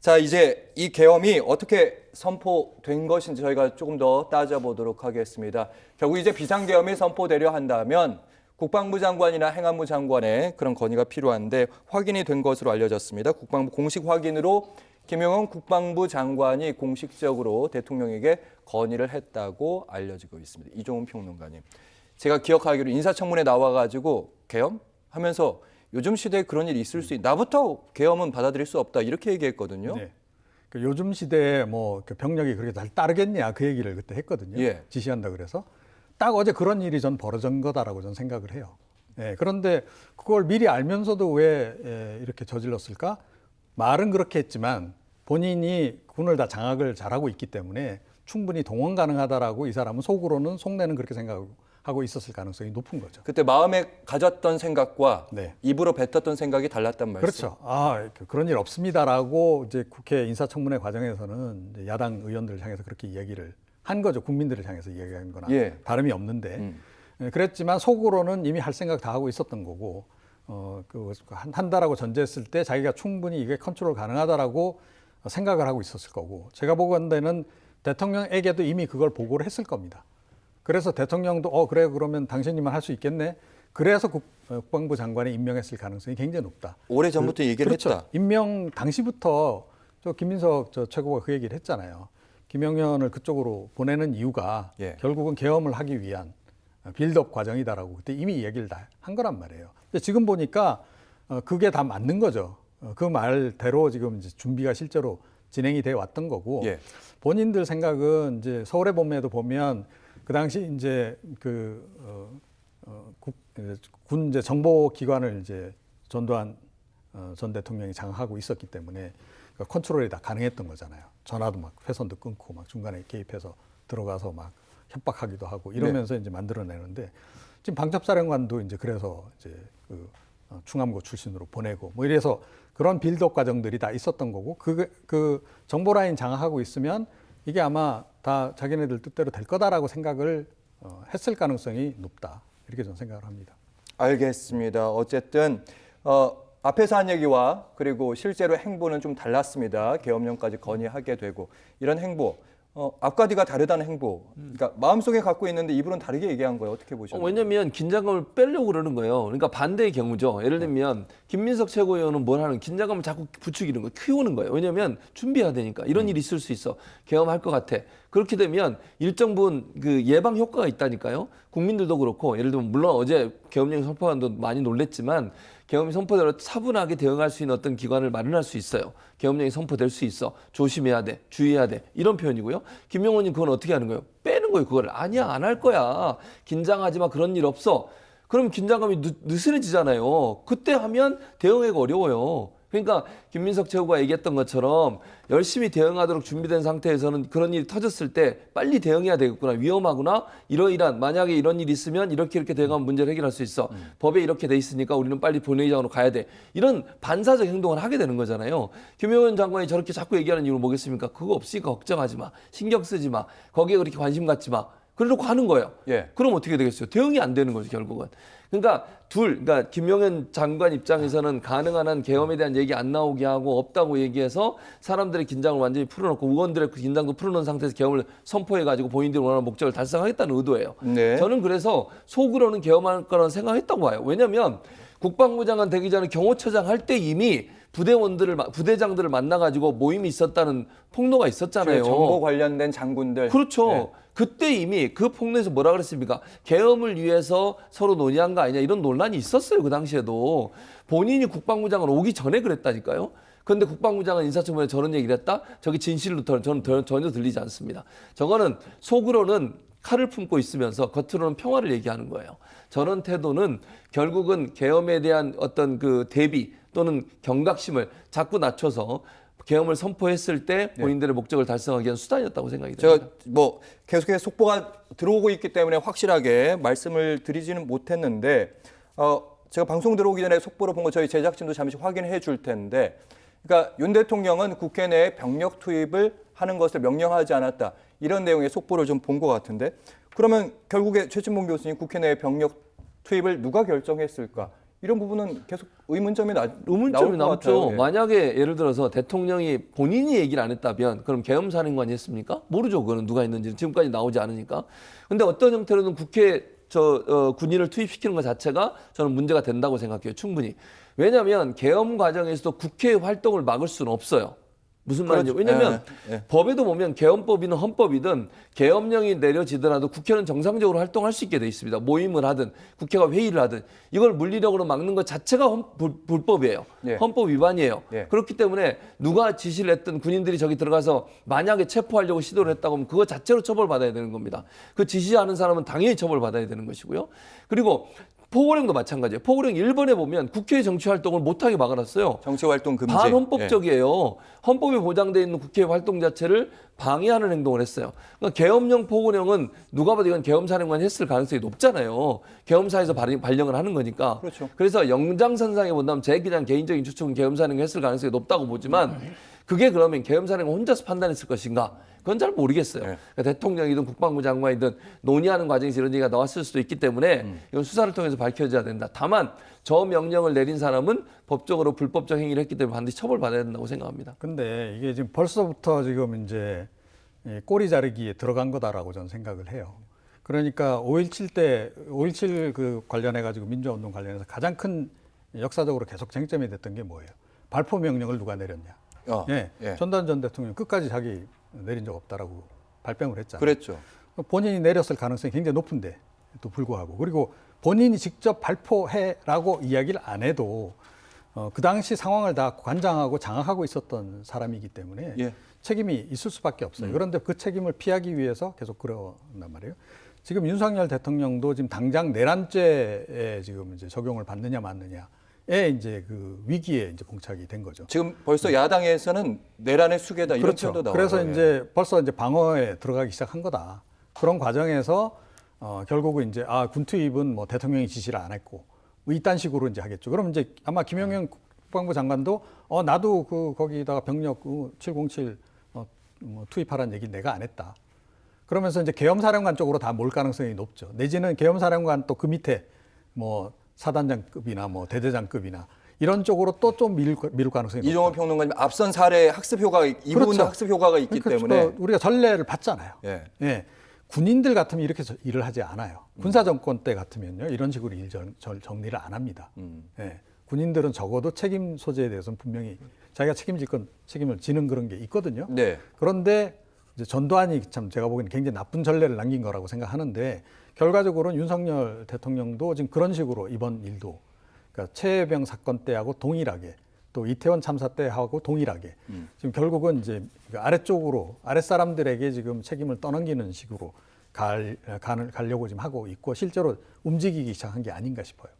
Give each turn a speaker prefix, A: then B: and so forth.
A: 자, 이제 이 계엄이 어떻게 선포된 것인지 저희가 조금 더 따져보도록 하겠습니다. 결국 이제 비상계엄이 선포되려 한다면 국방부 장관이나 행안부 장관의 그런 건의가 필요한데 확인이 된 것으로 알려졌습니다. 국방부 공식 확인으로 김용현 국방부 장관이 공식적으로 대통령에게 건의를 했다고 알려지고 있습니다. 이종훈 평론가님. 제가 기억하기로 인사청문회 나와가지고 계엄? 하면서 요즘 시대에 그런 일이 있을 수 있다. 나부터 계엄은 받아들일 수 없다. 이렇게 얘기했거든요.
B: 네. 그 요즘 시대에 그 병력이 그렇게 잘 따르겠냐 그 얘기를 그때 했거든요.
A: 예.
B: 지시한다 그래서 딱 어제 그런 일이 전 벌어진 거다라고 저는 생각을 해요. 예. 그런데 그걸 미리 알면서도 왜 이렇게 저질렀을까? 말은 그렇게 했지만 본인이 군을 다 장악을 잘하고 있기 때문에 충분히 동원 가능하다라고 이 사람은 속으로는 속내는 그렇게 생각하고 있었을 가능성이 높은 거죠.
A: 그때 마음에 가졌던 생각과
B: 네.
A: 입으로 뱉었던 생각이 달랐단 말씀.
B: 그렇죠. 그런 일 없습니다라고 이제 국회 인사청문회 과정에서는 이제 야당 의원들을 향해서 그렇게 이야기를 한 거죠. 국민들을 향해서 이야기한 거나
A: 예.
B: 다름이 없는데. 그랬지만 속으로는 이미 할 생각 다 하고 있었던 거고, 한다라고 전제했을 때 자기가 충분히 이게 컨트롤 가능하다라고 생각을 하고 있었을 거고, 제가 보건대는 대통령에게도 이미 그걸 보고를 했을 겁니다. 그래서 대통령도 그래 그러면 당신이만 할 수 있겠네. 그래서 국방부 장관이 임명했을 가능성이 굉장히 높다.
A: 오래전부터 얘기를
B: 그렇죠.
A: 했다.
B: 임명 당시부터 김민석 최고가 그 얘기를 했잖아요. 김용현을 그쪽으로 보내는 이유가
A: 예.
B: 결국은 계엄을 하기 위한 빌드업 과정이다라고 그때 이미 얘기를 다 한 거란 말이에요. 근데 지금 보니까 그게 다 맞는 거죠. 그 말대로 지금 이제 준비가 실제로 진행이 돼 왔던 거고,
A: 예.
B: 본인들 생각은 이제 서울의 봄에도 보면 그 당시 이제 군 이제 정보기관을 이제 전두환 전 대통령이 장악하고 있었기 때문에 컨트롤이 다 가능했던 거잖아요. 전화도 막 회선도 끊고 막 중간에 개입해서 들어가서 막 협박하기도 하고 이러면서 이제 만들어내는데, 지금 방첩사령관도 이제 그래서 이제 충암고 출신으로 보내고 뭐 이래서 그런 빌드업 과정들이 다 있었던 거고, 그 정보 라인 장악하고 있으면 이게 아마 다 자기네들 뜻대로 될 거다라고 생각을 했을 가능성이 높다. 이렇게 저는 생각을 합니다.
A: 알겠습니다. 어쨌든 앞에서 한 얘기와 그리고 실제로 행보는 좀 달랐습니다. 계엄령까지 건의하게 되고 이런 행보, 앞과 뒤가 다르다는 행보. 그러니까 마음속에 갖고 있는데 입으로는 다르게 얘기한 거예요. 어떻게 보셨나요?
C: 왜냐하면 긴장감을 빼려고 그러는 거예요. 그러니까 반대의 경우죠. 예를 들면 김민석 최고위원은 뭘 하는, 긴장감을 자꾸 부추기는 거예요. 키우는 거예요. 왜냐하면 준비해야 되니까. 이런 일이 있을 수 있어. 계엄할 것 같아. 그렇게 되면 일정 부분 그 예방 효과가 있다니까요. 국민들도 그렇고, 예를 들면 물론 어제 계엄령 선포한도 많이 놀랬지만 계엄이 선포되면 차분하게 대응할 수 있는 어떤 기관을 마련할 수 있어요. 계엄령이 선포될 수 있어. 조심해야 돼. 주의해야 돼. 이런 표현이고요. 김용원님 그건 어떻게 하는 거예요? 빼는 거예요. 그거를. 아니야, 안 할 거야. 긴장하지 마. 그런 일 없어. 그럼 긴장감이 느슨해지잖아요. 그때 하면 대응하기가 어려워요. 그러니까 김민석 최고가 얘기했던 것처럼 열심히 대응하도록 준비된 상태에서는 그런 일이 터졌을 때 빨리 대응해야 되겠구나. 위험하구나. 이러이러한, 만약에 이런 일이 있으면 이렇게 대응하면 문제를 해결할 수 있어. 법에 이렇게 돼 있으니까 우리는 빨리 본회의장으로 가야 돼. 이런 반사적 행동을 하게 되는 거잖아요. 김용현 장관이 저렇게 자꾸 얘기하는 이유는 뭐겠습니까? 그거 없으니까 걱정하지 마. 신경 쓰지 마. 거기에 그렇게 관심 갖지 마. 그러려고 하는 거예요.
A: 예.
C: 그럼 어떻게 되겠어요? 대응이 안 되는 거죠, 결국은. 그러니까 김용현 장관 입장에서는 가능한 한 계엄에 대한 얘기 안 나오게 하고 없다고 얘기해서 사람들의 긴장을 완전히 풀어놓고 의원들의 그 긴장도 풀어놓은 상태에서 계엄을 선포해가지고 본인들이 원하는 목적을 달성하겠다는 의도예요.
A: 네.
C: 저는 그래서 속으로는 계엄할 거라는 생각했다고 봐요. 왜냐하면 국방부 장관 되기 전에 경호처장 할 때 이미 부대장들을 만나가지고 모임이 있었다는 폭로가 있었잖아요.
A: 정보 관련된 장군들.
C: 그렇죠.
A: 네.
C: 그때 이미 그 폭로에서 뭐라 그랬습니까? 계엄을 위해서 서로 논의한 거 아니냐, 이런 논란이 있었어요. 그 당시에도. 본인이 국방부 장관 오기 전에 그랬다니까요. 그런데 국방부 장관 인사청문회에 저런 얘기를 했다? 저게 진실로 저는 전혀 들리지 않습니다. 저거는 속으로는 칼을 품고 있으면서 겉으로는 평화를 얘기하는 거예요. 저런 태도는 결국은 계엄에 대한 어떤 그 대비 또는 경각심을 자꾸 낮춰서 계엄을 선포했을 때 본인들의 목적을 달성하기 위한 수단이었다고 생각이 됩니다.
A: 제가 계속해서 속보가 들어오고 있기 때문에 확실하게 말씀을 드리지는 못했는데 제가 방송 들어오기 전에 속보로 본 거 저희 제작진도 잠시 확인해 줄 텐데, 그러니까 윤 대통령은 국회 내에 병력 투입을 하는 것을 명령하지 않았다. 이런 내용의 속보를 좀 본 것 같은데, 그러면 결국에 최진봉 교수님 국회 내에 병력 투입을 누가 결정했을까? 이런 부분은 계속 의문점이
C: 의문점이
A: 나올 것
C: 남죠.
A: 같아요. 예.
C: 만약에 예를 들어서 대통령이 본인이 얘기를 안 했다면 그럼 계엄사령관이 했습니까? 모르죠. 그거는 누가 했는지는 지금까지 나오지 않으니까. 근데 어떤 형태로든 국회 군인을 투입시키는 것 자체가 저는 문제가 된다고 생각해요. 충분히. 왜냐하면 계엄 과정에서도 국회의 활동을 막을 수는 없어요. 무슨 말인지.
A: 그렇죠.
C: 왜냐하면
A: 예.
C: 법에도 보면 계엄법이든 헌법이든 계엄령이 내려지더라도 국회는 정상적으로 활동할 수 있게 돼 있습니다. 모임을 하든 국회가 회의를 하든 이걸 물리력으로 막는 것 자체가 불법이에요.
A: 예.
C: 헌법 위반이에요.
A: 예.
C: 그렇기 때문에 누가 지시를 했든 군인들이 저기 들어가서 만약에 체포하려고 시도를 했다고 하면 그거 자체로 처벌받아야 되는 겁니다. 그 지시하는 사람은 당연히 처벌받아야 되는 것이고요. 그리고 포고령도 마찬가지예요. 포고령 1번에 보면 국회의 정치 활동을 못하게 막아놨어요.
A: 정치 활동 금지. 예.
C: 반헌법적이에요. 헌법에 보장되어 있는 국회 활동 자체를 방해하는 행동을 했어요. 그러니까 계엄령 포고령은 누가 봐도 이건 계엄사령관이 했을 가능성이 높잖아요. 계엄사에서 발령을 하는 거니까.
A: 그렇죠.
C: 그래서 영장선상에 본다면 제 그냥 개인적인 추측은 계엄사령관이 했을 가능성이 높다고 보지만 그게 그러면 계엄사령관 혼자서 판단했을 것인가? 그건 잘 모르겠어요.
A: 네.
C: 그러니까 대통령이든 국방부 장관이든 논의하는 과정에서 이런 얘기가 나왔을 수도 있기 때문에 이건 수사를 통해서 밝혀져야 된다. 다만 저 명령을 내린 사람은 법적으로 불법적 행위를 했기 때문에 반드시 처벌받아야 된다고 생각합니다.
B: 근데 이게 지금 벌써부터 지금 이제 이 꼬리 자르기에 들어간 거다라고 저는 생각을 해요. 그러니까 5.17 그 관련해 가지고 민주화운동 관련해서 가장 큰 역사적으로 계속 쟁점이 됐던 게 뭐예요? 발포 명령을 누가 내렸냐? 예. 전두환 전 대통령 끝까지 자기 내린 적 없다라고 발뺌을 했잖아요.
A: 그랬죠.
B: 본인이 내렸을 가능성이 굉장히 높은데 또 불구하고 그리고 본인이 직접 발포해라고 이야기를 안 해도 그 당시 상황을 다 관장하고 장악하고 있었던 사람이기 때문에
A: 예.
B: 책임이 있을 수밖에 없어요. 그런데 그 책임을 피하기 위해서 계속 그러단 말이에요. 지금 윤석열 대통령도 지금 당장 내란죄에 지금 이제 적용을 받느냐 마느냐에 이제 그 위기에 이제 봉착이 된 거죠.
A: 지금 벌써 야당에서는 내란의 수괴다 이런
B: 그렇죠.
A: 표현도 나와요.
B: 그래서 이제 벌써 이제 방어에 들어가기 시작한 거다. 그런 과정에서 결국은 이제 군 투입은 뭐 대통령이 지시를 안 했고 뭐 이딴 식으로 이제 하겠죠. 그럼 이제 아마 김영현 국방부 장관도 나도 거기다가 병력 707 뭐 투입하라는 얘기 내가 안 했다. 그러면서 이제 계엄사령관 쪽으로 다 몰 가능성이 높죠. 내지는 계엄사령관 또 그 밑에 뭐 사단장급이나 뭐 대대장급이나 이런 쪽으로 또 좀 밀 가능성이 높죠.
A: 이종호 평론가님 앞선 사례 학습 효과가 이 부분
B: 그렇죠.
A: 학습 효과가 있기 때문에
B: 우리가 전례를 봤잖아요.
A: 예.
B: 예. 군인들 같으면 이렇게 일을 하지 않아요. 군사 정권 때 같으면요 이런 식으로 정리를 안 합니다. 예. 군인들은 적어도 책임 소재에 대해서는 분명히 자기가 책임질 건 책임을 지는 그런 게 있거든요.
A: 네.
B: 그런데 이제 전두환이 참 제가 보기에는 굉장히 나쁜 전례를 남긴 거라고 생각하는데 결과적으로는 윤석열 대통령도 지금 그런 식으로 이번 일도 그러니까 최혜병 사건 때하고 동일하게 또 이태원 참사 때하고 동일하게 지금 결국은 이제 아래쪽으로 아랫사람들에게 지금 책임을 떠넘기는 식으로 가려고 지금 하고 있고 실제로 움직이기 시작한 게 아닌가 싶어요.